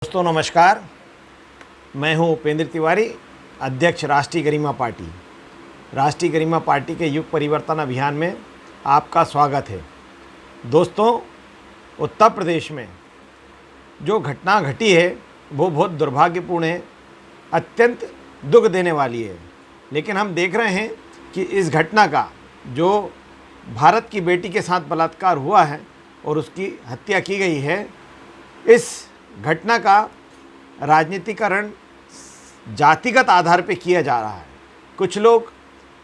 दोस्तों नमस्कार। मैं हूं उपेंद्र तिवारी, अध्यक्ष राष्ट्रीय गरिमा पार्टी। राष्ट्रीय गरिमा पार्टी के युग परिवर्तन अभियान में आपका स्वागत है। दोस्तों, उत्तर प्रदेश में जो घटना घटी है वो बहुत दुर्भाग्यपूर्ण है, अत्यंत दुख देने वाली है। लेकिन हम देख रहे हैं कि इस घटना का जो भारत की बेटी के साथ बलात्कार हुआ है और उसकी हत्या की गई है, इस घटना का राजनीतिकरण जातिगत आधार पे किया जा रहा है। कुछ लोग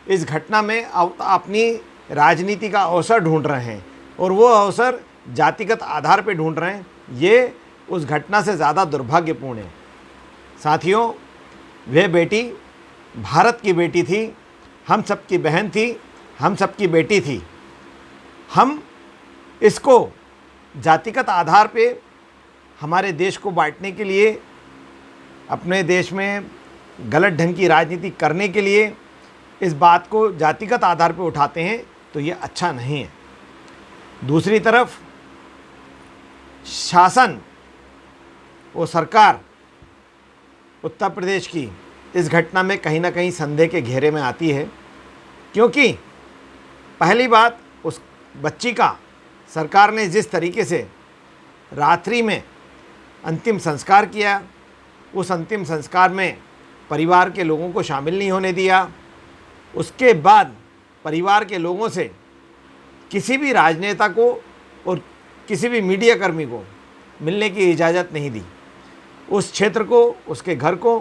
इस घटना में अपनी राजनीति का अवसर ढूंढ रहे हैं और वो अवसर जातिगत आधार पे ढूंढ रहे हैं। ये उस घटना से ज़्यादा दुर्भाग्यपूर्ण है। साथियों, वह बेटी भारत की बेटी थी, हम सबकी बहन थी, हम सबकी बेटी थी। हम इसको जातिगत आधार पे हमारे देश को बांटने के लिए, अपने देश में गलत ढंग की राजनीति करने के लिए इस बात को जातिगत आधार पर उठाते हैं, तो ये अच्छा नहीं है। दूसरी तरफ शासन, वो सरकार उत्तर प्रदेश की इस घटना में कहीं ना कहीं संदेह के घेरे में आती है, क्योंकि पहली बात, उस बच्ची का सरकार ने जिस तरीके से रात्रि में अंतिम संस्कार किया, उस अंतिम संस्कार में परिवार के लोगों को शामिल नहीं होने दिया। उसके बाद परिवार के लोगों से किसी भी राजनेता को और किसी भी मीडियाकर्मी को मिलने की इजाज़त नहीं दी। उस क्षेत्र को, उसके घर को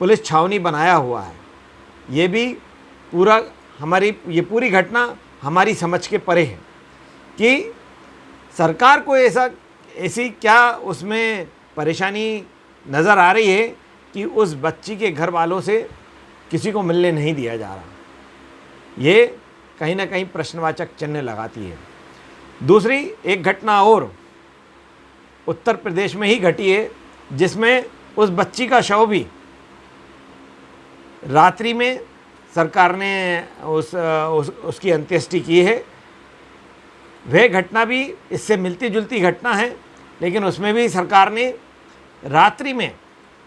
पुलिस छावनी बनाया हुआ है। ये भी ये पूरी घटना हमारी समझ के परे है कि सरकार को ऐसी क्या उसमें परेशानी नज़र आ रही है कि उस बच्ची के घर वालों से किसी को मिलने नहीं दिया जा रहा। ये कहीं ना कहीं प्रश्नवाचक चिन्ह लगाती है। दूसरी एक घटना और उत्तर प्रदेश में ही घटी है, जिसमें उस बच्ची का शव भी रात्रि में सरकार ने उसकी अंत्येष्टि की है। वह घटना भी इससे मिलती जुलती घटना है, लेकिन उसमें भी सरकार ने रात्रि में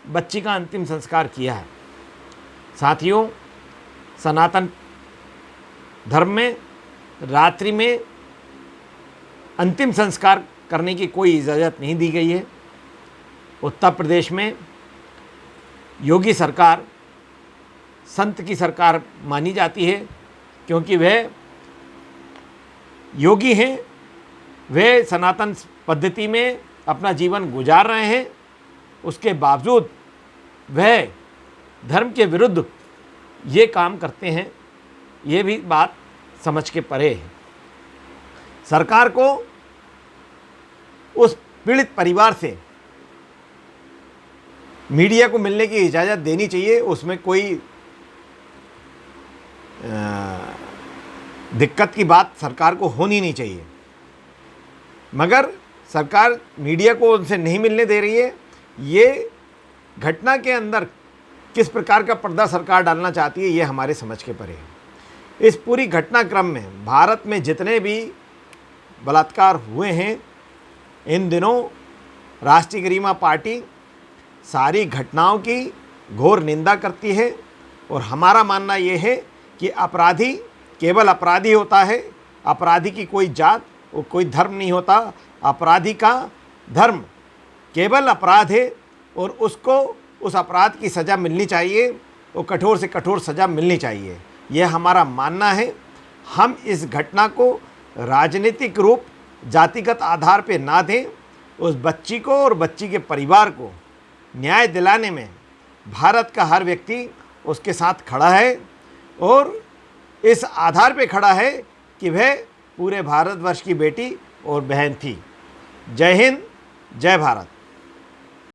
बच्ची का अंतिम संस्कार किया है। साथियों, सनातन धर्म में रात्रि में अंतिम संस्कार करने की कोई इजाज़त नहीं दी गई है। उत्तर प्रदेश में योगी सरकार संत की सरकार मानी जाती है, क्योंकि वह योगी हैं, वे सनातन पद्धति में अपना जीवन गुजार रहे हैं। उसके बावजूद वह धर्म के विरुद्ध ये काम करते हैं। ये भी बात समझ के परे है। सरकार को उस पीड़ित परिवार से मीडिया को मिलने की इजाज़त देनी चाहिए। उसमें कोई दिक्कत की बात सरकार को होनी नहीं चाहिए, मगर सरकार मीडिया को उनसे नहीं मिलने दे रही है। ये घटना के अंदर किस प्रकार का पर्दा सरकार डालना चाहती है, ये हमारे समझ के परे है। इस पूरी घटनाक्रम में भारत में जितने भी बलात्कार हुए हैं, इन दिनों राष्ट्रीय गरिमा पार्टी सारी घटनाओं की घोर निंदा करती है। और हमारा मानना ये है कि अपराधी केवल अपराधी होता है। अपराधी की कोई जात और कोई धर्म नहीं होता। अपराधी का धर्म केवल अपराध है और उसको उस अपराध की सज़ा मिलनी चाहिए और कठोर से कठोर सज़ा मिलनी चाहिए। यह हमारा मानना है। हम इस घटना को राजनीतिक रूप, जातिगत आधार पे ना दें। उस बच्ची को और बच्ची के परिवार को न्याय दिलाने में भारत का हर व्यक्ति उसके साथ खड़ा है और इस आधार पे खड़ा है कि वह पूरे भारतवर्ष की बेटी और बहन थी। जय हिंद, जय भारत।